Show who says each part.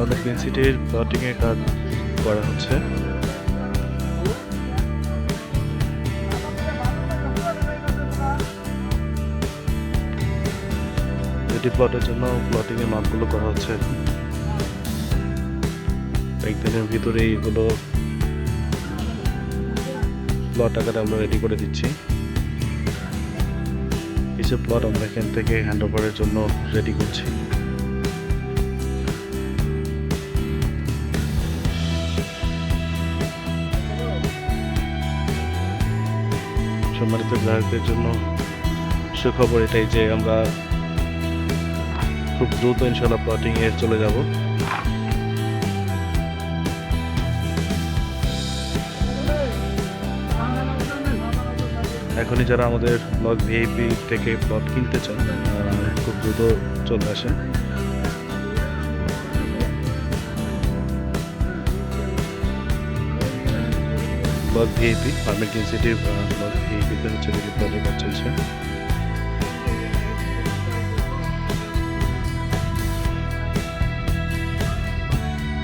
Speaker 1: আমাদের গ্রিন সিটির প্লটিং এর কাজ করা হচ্ছে। এটি প্লটের জন্য প্লটিং এর মাপগুলো করা হচ্ছে। একদিনের ভিতরেই এগুলো প্লট আকারে আমরা রেডি করে দিচ্ছি। কিছু প্লট আমরা এখান থেকে হ্যান্ড ওভারের জন্য রেডি করছি। সম্মানিত গ্রাহকদের জন্য সুখবর এটাই যে আমরা খুব দ্রুত ইনশাল্লাহ প্লটিং এ চলে যাব। এখনই যারা আমাদের ব্লক ভিআইপি থেকে প্লট কিনতে চান খুব দ্রুত চলে আসেন। ব্লক ভিআইপি ফার্মেটিং সিটি ব্লক ভিআইপিতে হচ্ছে প্লটের কাজ চলছে।